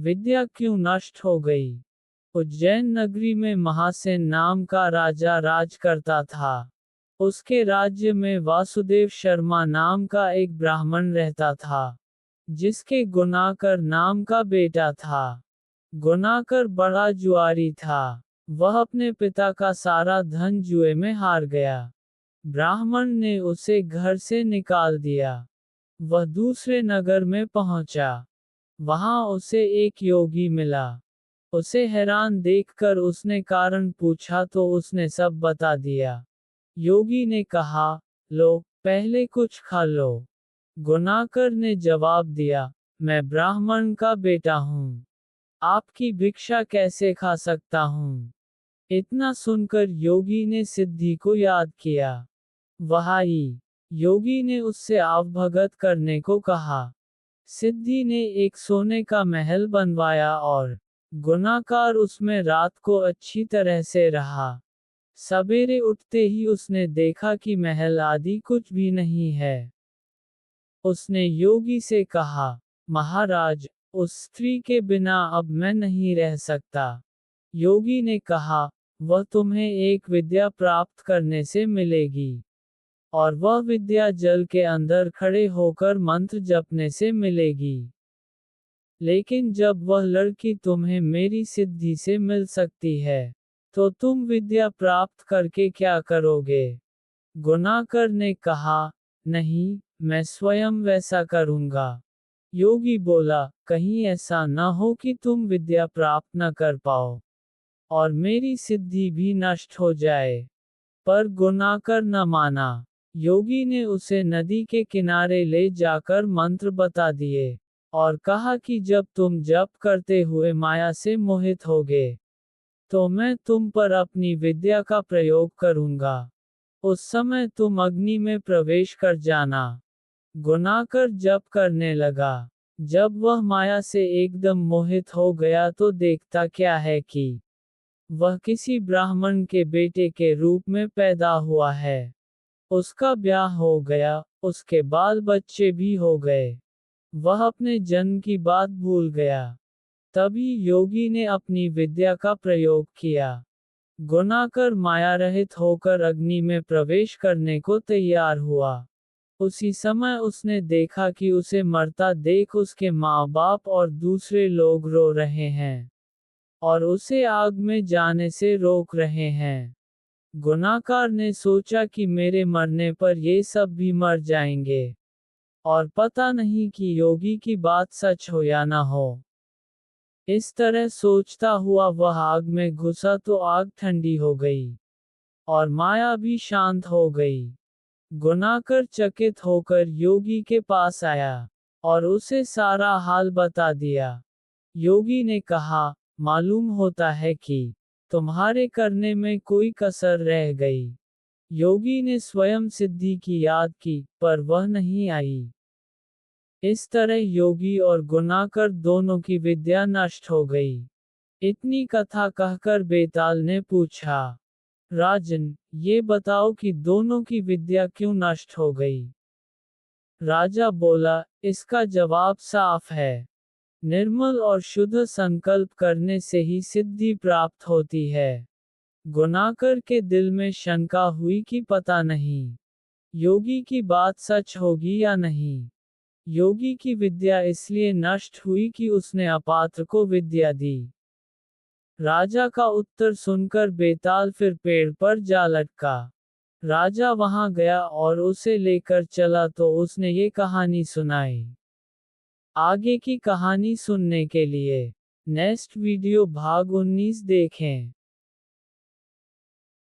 विद्या क्यों नष्ट हो गई। उज्जैन नगरी में महासेन नाम का राजा राज करता था। उसके राज्य में वासुदेव शर्मा नाम का एक ब्राह्मण रहता था, जिसके गुणाकर नाम का बेटा था। गुणाकर बड़ा जुआरी था। वह अपने पिता का सारा धन जुए में हार गया। ब्राह्मण ने उसे घर से निकाल दिया। वह दूसरे नगर में पहुंचा। वहां उसे एक योगी मिला। उसे हैरान देखकर उसने कारण पूछा तो उसने सब बता दिया। योगी ने कहा, लो, पहले कुछ खा लो। गुणाकर ने जवाब दिया, मैं ब्राह्मण का बेटा हूँ। आपकी भिक्षा कैसे खा सकता हूँ। इतना सुनकर योगी ने सिद्धि को याद किया। वह आई। योगी ने उससे आवभगत करने को कहा। सिद्धि ने एक सोने का महल बनवाया और गुणाकार उसमें रात को अच्छी तरह से रहा। सवेरे उठते ही उसने देखा कि महल आदि कुछ भी नहीं है। उसने योगी से कहा, महाराज, उस स्त्री के बिना अब मैं नहीं रह सकता। योगी ने कहा, वह तुम्हें एक विद्या प्राप्त करने से मिलेगी। और वह विद्या जल के अंदर खड़े होकर मंत्र जपने से मिलेगी। लेकिन जब वह लड़की तुम्हें मेरी सिद्धि से मिल सकती है, तो तुम विद्या प्राप्त करके क्या करोगे। गुणाकर ने कहा, नहीं, मैं स्वयं वैसा करूंगा। योगी बोला, कहीं ऐसा न हो कि तुम विद्या प्राप्त न कर पाओ और मेरी सिद्धि भी नष्ट हो जाए। पर गुणाकर न माना। योगी ने उसे नदी के किनारे ले जाकर मंत्र बता दिए और कहा कि जब तुम जप करते हुए माया से मोहित होगे, तो मैं तुम पर अपनी विद्या का प्रयोग करूंगा। उस समय तुम अग्नि में प्रवेश कर जाना। गुणाकर जप करने लगा। जब वह माया से एकदम मोहित हो गया तो देखता क्या है कि वह किसी ब्राह्मण के बेटे के रूप में पैदा हुआ है। उसका ब्याह हो गया, उसके बाल बच्चे भी हो गए। वह अपने जन्म की बात भूल गया। तभी योगी ने अपनी विद्या का प्रयोग किया। गुणाकर माया रहित होकर अग्नि में प्रवेश करने को तैयार हुआ। उसी समय उसने देखा कि उसे मरता देख उसके माँ बाप और दूसरे लोग रो रहे हैं और उसे आग में जाने से रोक रहे हैं। गुणाकार ने सोचा कि मेरे मरने पर ये सब भी मर जाएंगे और पता नहीं कि योगी की बात सच हो या ना हो। इस तरह सोचता हुआ वह आग में घुसा तो आग ठंडी हो गई और माया भी शांत हो गई। गुणाकर चकित होकर योगी के पास आया और उसे सारा हाल बता दिया। योगी ने कहा, मालूम होता है कि तुम्हारे करने में कोई कसर रह गई। योगी ने स्वयं सिद्धि की याद की, पर वह नहीं आई। इस तरह योगी और गुणाकर दोनों की विद्या नष्ट हो गई। इतनी कथा कहकर बेताल ने पूछा, राजन, ये बताओ कि दोनों की विद्या क्यों नष्ट हो गई। राजा बोला, इसका जवाब साफ है। निर्मल और शुद्ध संकल्प करने से ही सिद्धि प्राप्त होती है। गुणाकर के दिल में शंका हुई कि पता नहीं, योगी की बात सच होगी या नहीं। योगी की विद्या इसलिए नष्ट हुई कि उसने अपात्र को विद्या दी। राजा का उत्तर सुनकर बेताल फिर पेड़ पर जा लटका। राजा वहां गया और उसे लेकर चला तो उसने ये कहानी सुनाई। आगे की कहानी सुनने के लिए नेक्स्ट वीडियो भाग 19 देखें।